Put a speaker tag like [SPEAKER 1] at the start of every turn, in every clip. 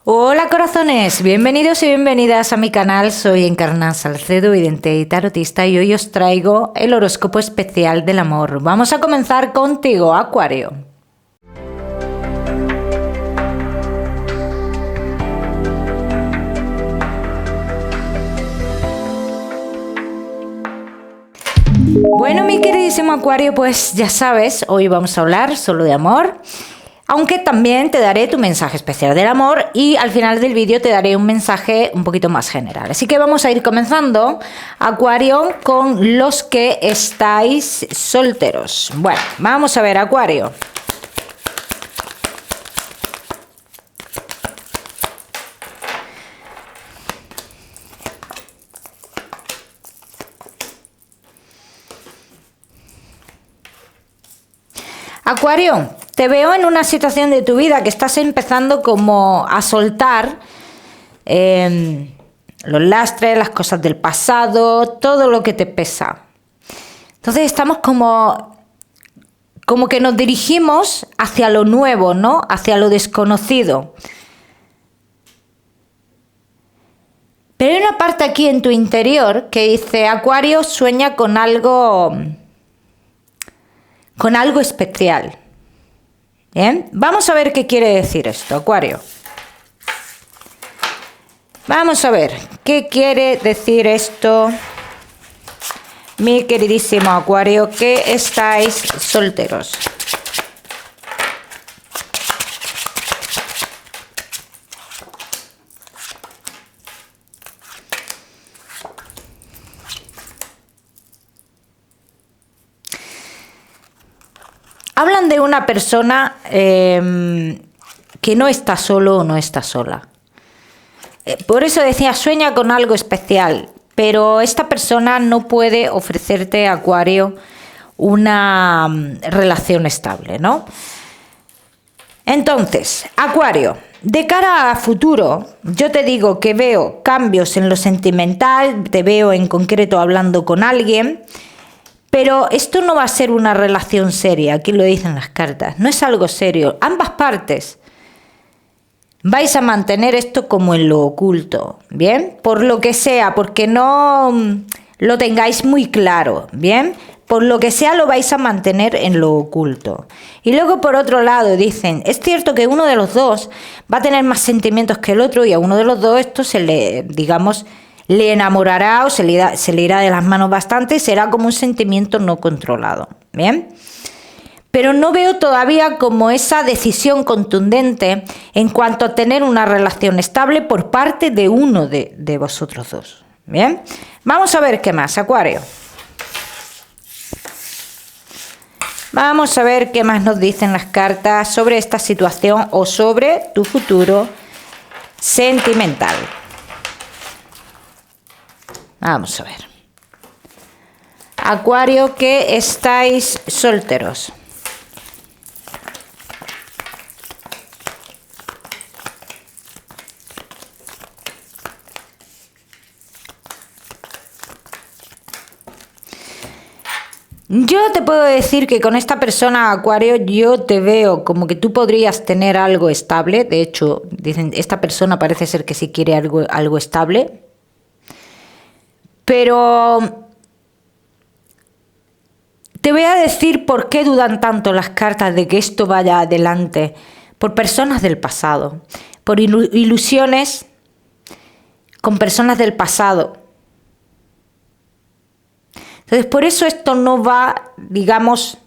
[SPEAKER 1] Hola corazones, bienvenidos y bienvenidas a mi canal. Soy Encarna Salcedo, vidente y tarotista, y hoy os traigo el horóscopo especial del amor. Vamos a comenzar contigo, Acuario. Bueno, mi queridísimo Acuario, pues ya sabes, hoy vamos a hablar solo de amor. Aunque también te daré tu mensaje especial del amor y al final del vídeo te daré un mensaje un poquito más general. Así que vamos a ir comenzando, Acuario, con los que estáis solteros. Bueno, vamos a ver, Acuario. Acuario, te veo en una situación de tu vida que estás empezando como a soltar los lastres, las cosas del pasado, todo lo que te pesa. Entonces estamos como que nos dirigimos hacia lo nuevo, ¿no? Hacia lo desconocido. Pero hay una parte aquí en tu interior que dice, Acuario sueña con algo especial. ¿Bien? Vamos a ver qué quiere decir esto, Acuario. Vamos a ver qué quiere decir esto, mi queridísimo Acuario, que estáis solteros. Hablan de una persona que no está solo o no está sola. Por eso decía, sueña con algo especial, pero esta persona no puede ofrecerte, Acuario, una relación estable, ¿no? Entonces, Acuario, de cara a futuro, yo te digo que veo cambios en lo sentimental, te veo en concreto hablando con alguien. Pero esto no va a ser una relación seria, aquí lo dicen las cartas, no es algo serio. Ambas partes vais a mantener esto como en lo oculto, ¿bien? Por lo que sea, porque no lo tengáis muy claro, ¿bien? Por lo que sea lo vais a mantener en lo oculto. Y luego por otro lado dicen, es cierto que uno de los dos va a tener más sentimientos que el otro y a uno de los dos esto se le, digamos, le enamorará o se le irá de las manos bastante y será como un sentimiento no controlado, ¿bien? Pero no veo todavía como esa decisión contundente en cuanto a tener una relación estable por parte de uno de vosotros dos, ¿bien? Vamos a ver qué más, Acuario. Vamos a ver qué más nos dicen las cartas sobre esta situación o sobre tu futuro sentimental. Vamos a ver. Acuario, que estáis solteros. Yo te puedo decir que con esta persona, Acuario, yo te veo como que tú podrías tener algo estable. De hecho, dicen, esta persona parece ser que sí quiere algo estable. Pero te voy a decir por qué dudan tanto las cartas de que esto vaya adelante. Por personas del pasado, por ilusiones con personas del pasado. Entonces, por eso esto no va, digamos,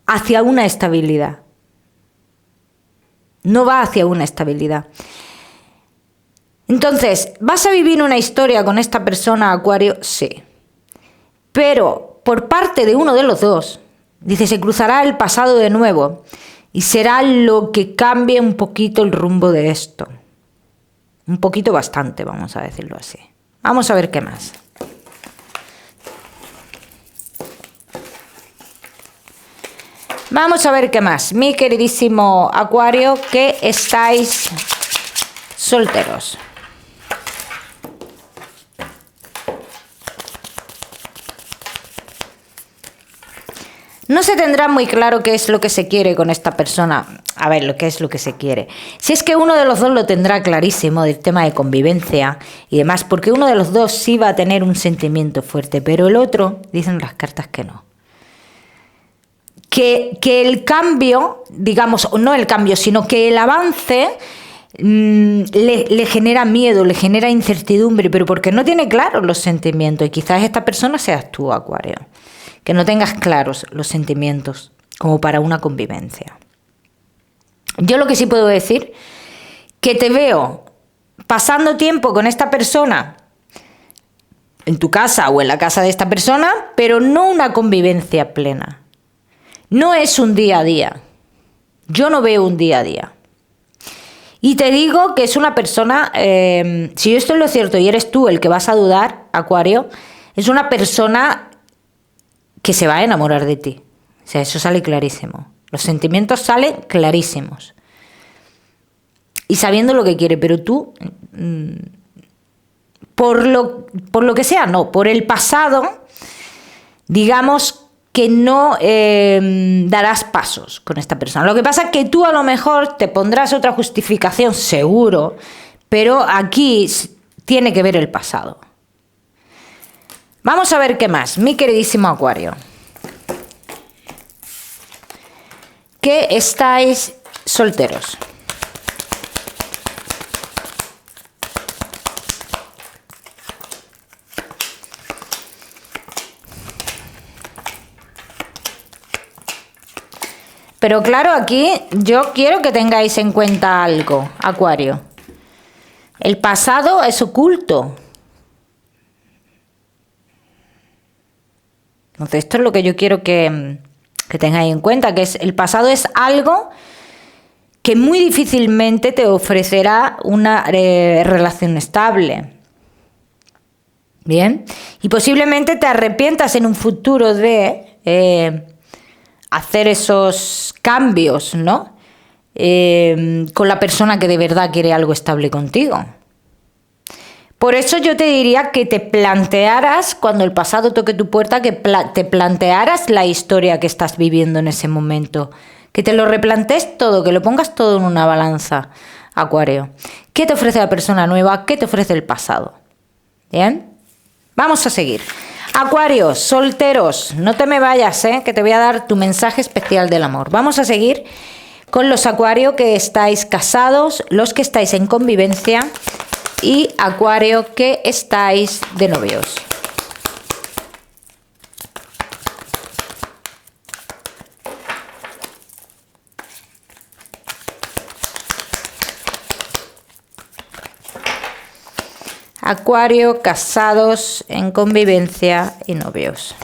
[SPEAKER 1] hacia una estabilidad. No va hacia una estabilidad. Entonces, ¿vas a vivir una historia con esta persona, Acuario? Sí. Pero por parte de uno de los dos, dice, se cruzará el pasado de nuevo y será lo que cambie un poquito el rumbo de esto. Un poquito bastante, vamos a decirlo así. Vamos a ver qué más. Vamos a ver qué más. Mi queridísimo Acuario, que estáis solteros. No se tendrá muy claro qué es lo que se quiere con esta persona. A ver, lo que es lo que se quiere. Si es que uno de los dos lo tendrá clarísimo del tema de convivencia y demás, porque uno de los dos sí va a tener un sentimiento fuerte, pero el otro, dicen las cartas que no. Que el cambio, digamos, no el cambio, sino que el avance le genera miedo, le genera incertidumbre, pero porque no tiene claros los sentimientos. Y quizás esta persona seas tú, Acuario. Que no tengas claros los sentimientos como para una convivencia. Yo lo que sí puedo decir, que te veo pasando tiempo con esta persona en tu casa o en la casa de esta persona, pero no una convivencia plena. No es un día a día. Yo no veo un día a día. Y te digo que es una persona, si yo estoy en lo cierto y eres tú el que vas a dudar, Acuario, es una persona que se va a enamorar de ti. O sea, eso sale clarísimo. Los sentimientos salen clarísimos. Y sabiendo lo que quiere, pero tú, por lo que sea, no, por el pasado, digamos que no darás pasos con esta persona. Lo que pasa es que tú a lo mejor te pondrás otra justificación, seguro, pero aquí tiene que ver el pasado. Vamos a ver qué más, mi queridísimo Acuario. Que estáis solteros. Pero claro, aquí yo quiero que tengáis en cuenta algo, Acuario. El pasado es oculto. Entonces, esto es lo que yo quiero que tengáis en cuenta, que el pasado es algo que muy difícilmente te ofrecerá una relación estable. Bien, y posiblemente te arrepientas en un futuro de hacer esos cambios, ¿no? Con la persona que de verdad quiere algo estable contigo. Por eso yo te diría que te plantearas, cuando el pasado toque tu puerta, que te plantearas la historia que estás viviendo en ese momento. Que te lo replantees todo, que lo pongas todo en una balanza, Acuario. ¿Qué te ofrece la persona nueva? ¿Qué te ofrece el pasado? ¿Bien? Vamos a seguir. Acuario, solteros, no te me vayas, que te voy a dar tu mensaje especial del amor. Vamos a seguir con los Acuario que estáis casados, los que estáis en convivencia y Acuario que estáis de novios. Acuario, casados, en convivencia y novios.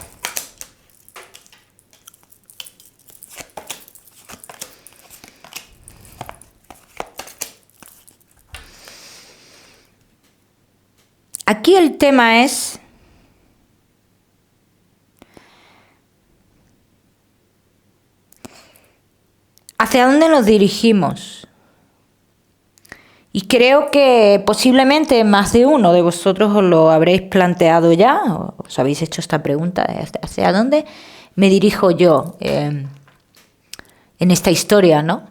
[SPEAKER 1] Aquí el tema es ¿hacia dónde nos dirigimos? Y creo que posiblemente más de uno de vosotros os lo habréis planteado ya, os habéis hecho esta pregunta, ¿hacia dónde me dirijo yo en esta historia, no?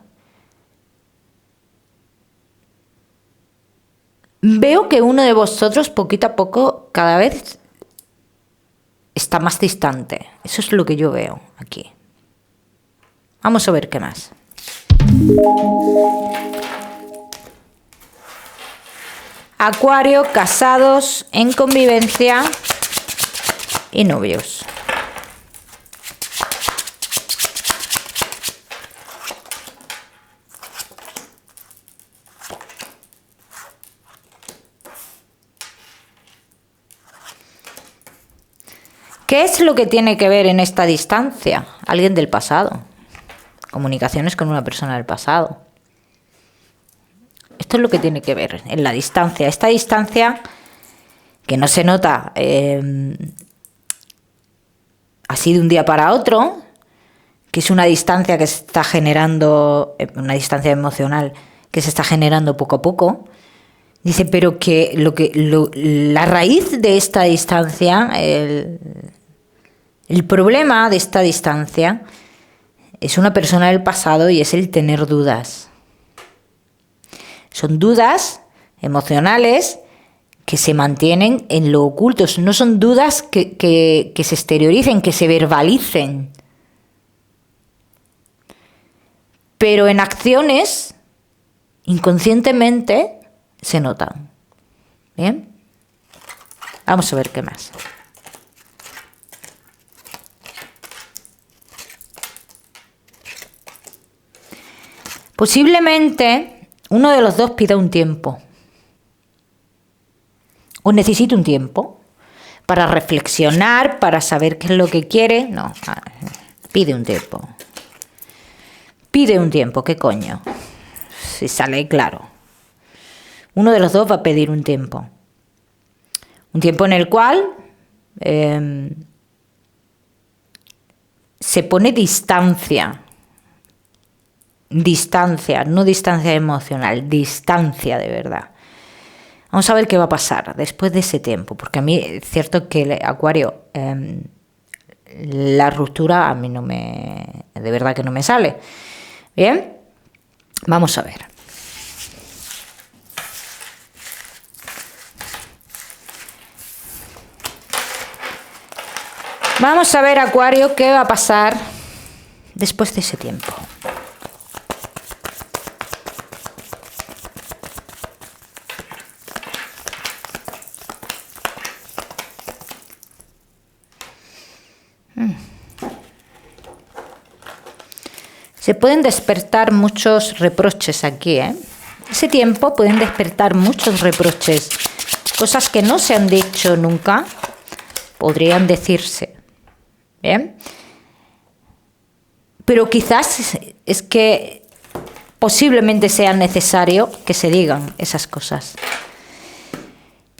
[SPEAKER 1] Veo que uno de vosotros poquito a poco cada vez está más distante. Eso es lo que yo veo aquí. Vamos a ver qué más. Acuario, casados, en convivencia y novios. ¿Qué es lo que tiene que ver en esta distancia? Alguien del pasado. Comunicaciones con una persona del pasado. Esto es lo que tiene que ver en la distancia. Esta distancia que no se nota así de un día para otro, que es una distancia que se está generando, una distancia emocional que se está generando poco a poco. Dice, pero que la raíz de esta distancia, El problema de esta distancia es una persona del pasado y es el tener dudas. Son dudas emocionales que se mantienen en lo oculto. No son dudas que se exterioricen, que se verbalicen. Pero en acciones, inconscientemente, se notan. ¿Bien? Vamos a ver qué más. Posiblemente uno de los dos pida un tiempo. O necesite un tiempo para reflexionar, para saber qué es lo que quiere. No, pide un tiempo. Pide un tiempo, ¿qué coño? Si sale claro. Uno de los dos va a pedir un tiempo. Un tiempo en el cual se pone distancia. Distancia, no distancia emocional, distancia de verdad. Vamos a ver qué va a pasar después de ese tiempo, porque a mí es cierto que el Acuario, la ruptura a mí no me, de verdad que no me sale. Bien, vamos a ver. Vamos a ver, Acuario, qué va a pasar después de ese tiempo. Se pueden despertar muchos reproches aquí, ¿eh? Ese tiempo pueden despertar muchos reproches. Cosas que no se han dicho nunca, podrían decirse. ¿Bien? Pero quizás es que posiblemente sea necesario que se digan esas cosas.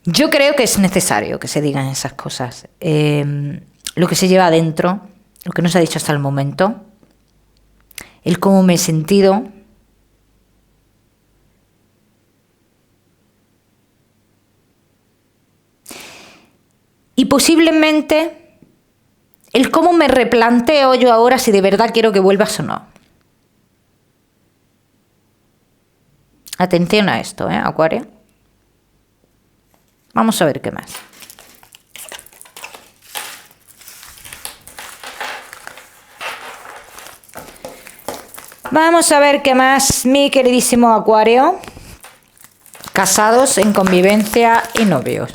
[SPEAKER 1] Yo creo que es necesario que se digan esas cosas. Lo que se lleva adentro, lo que no se ha dicho hasta el momento, el cómo me he sentido. Y posiblemente el cómo me replanteo yo ahora si de verdad quiero que vuelvas o no. Atención a esto, Acuario. Vamos a ver qué más. Vamos a ver qué más, mi queridísimo Acuario. Casados, en convivencia y novios.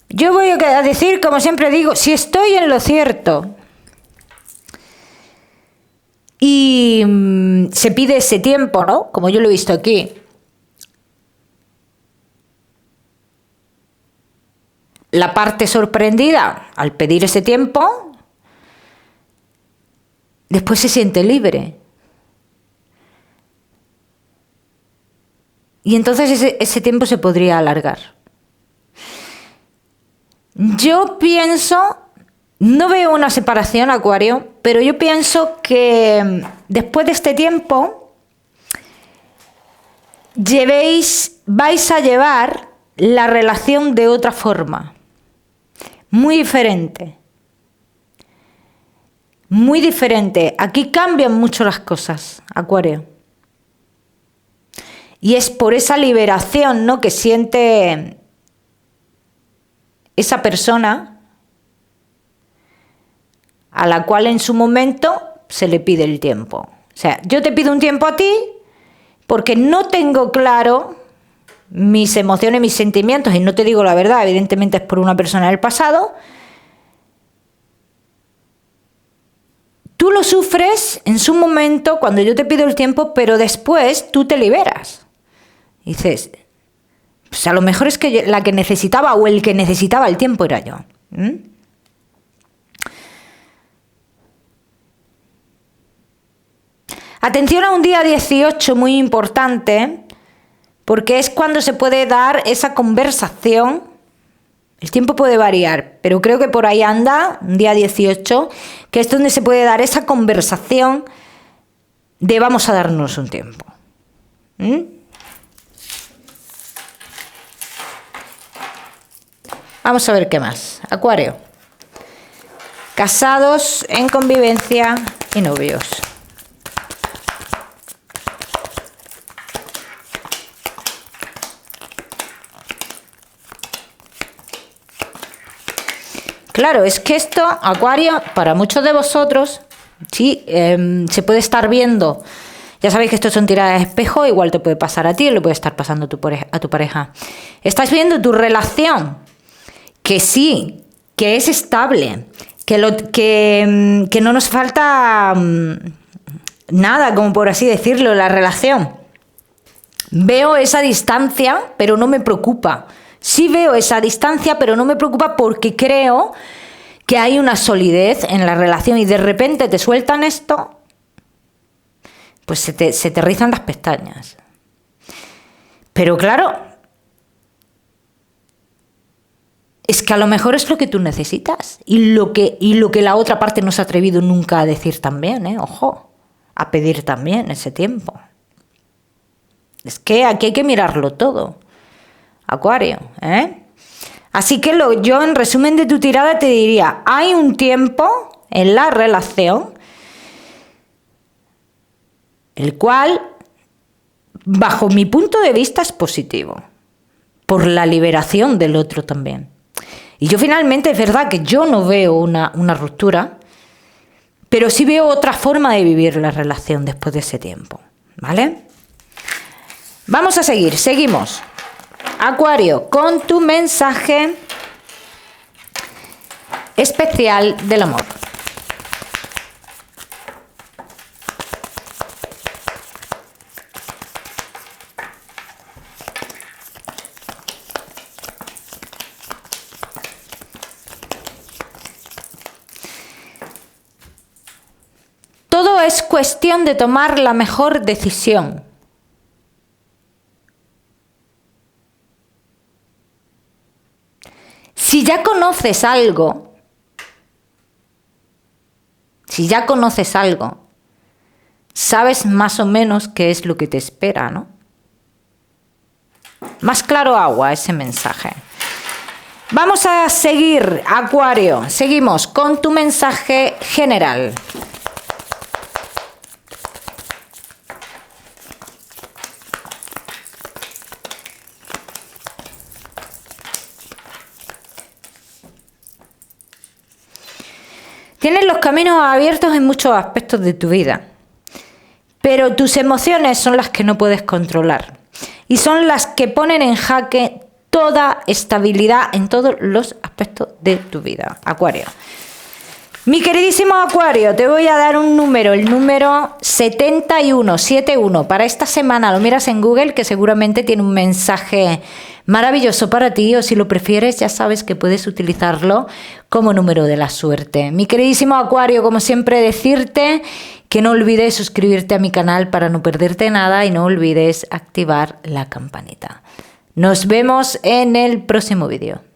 [SPEAKER 1] Yo voy a decir, como siempre digo, si estoy en lo cierto y se pide ese tiempo, ¿no? Como yo lo he visto aquí. La parte sorprendida al pedir ese tiempo, después se siente libre. Y entonces ese tiempo se podría alargar. Yo pienso, no veo una separación, Acuario, pero yo pienso que después de este tiempo vais a llevar la relación de otra forma, muy diferente. Muy diferente. Aquí cambian mucho las cosas, Acuario. Y es por esa liberación, ¿no?, que siente esa persona a la cual en su momento se le pide el tiempo. O sea, yo te pido un tiempo a ti porque no tengo claro mis emociones, mis sentimientos, y no te digo la verdad, evidentemente es por una persona del pasado. Tú lo sufres en su momento cuando yo te pido el tiempo, pero después tú te liberas. Y dices, pues a lo mejor es que la que necesitaba o el que necesitaba el tiempo era yo. Atención a un día 18 muy importante, porque es cuando se puede dar esa conversación. El tiempo puede variar, pero creo que por ahí anda, un día 18, que es donde se puede dar esa conversación de vamos a darnos un tiempo. Vamos a ver qué más. Acuario. Casados, en convivencia y novios. Claro, es que esto, Acuario, para muchos de vosotros, sí, se puede estar viendo. Ya sabéis que esto son tiradas de espejo, igual te puede pasar a ti, le puede estar pasando a tu pareja. Estás viendo tu relación, que sí, que es estable, que no nos falta nada, como por así decirlo, la relación. Veo esa distancia, pero no me preocupa. Sí veo esa distancia, pero no me preocupa porque creo que hay una solidez en la relación y de repente te sueltan esto, pues se te rizan las pestañas. Pero claro, es que a lo mejor es lo que tú necesitas y lo que la otra parte no se ha atrevido nunca a decir también, ojo, a pedir también ese tiempo. Es que aquí hay que mirarlo todo. Acuario, Así que yo en resumen de tu tirada te diría, hay un tiempo en la relación el cual, bajo mi punto de vista, es positivo, por la liberación del otro también. Y yo finalmente, es verdad que yo no veo una ruptura, pero sí veo otra forma de vivir la relación después de ese tiempo, ¿vale? Vamos a seguimos. Acuario, con tu mensaje especial del amor. Todo es cuestión de tomar la mejor decisión. Si ya conoces algo, sabes más o menos qué es lo que te espera, ¿no? Más claro agua ese mensaje. Vamos a seguir, Acuario. Seguimos con tu mensaje general. Tienes los caminos abiertos en muchos aspectos de tu vida, pero tus emociones son las que no puedes controlar y son las que ponen en jaque toda estabilidad en todos los aspectos de tu vida, Acuario. Mi queridísimo Acuario, te voy a dar un número, el número 7171. Para esta semana lo miras en Google, que seguramente tiene un mensaje maravilloso para ti, o si lo prefieres ya sabes que puedes utilizarlo como número de la suerte. Mi queridísimo Acuario, como siempre decirte que no olvides suscribirte a mi canal para no perderte nada y no olvides activar la campanita. Nos vemos en el próximo vídeo.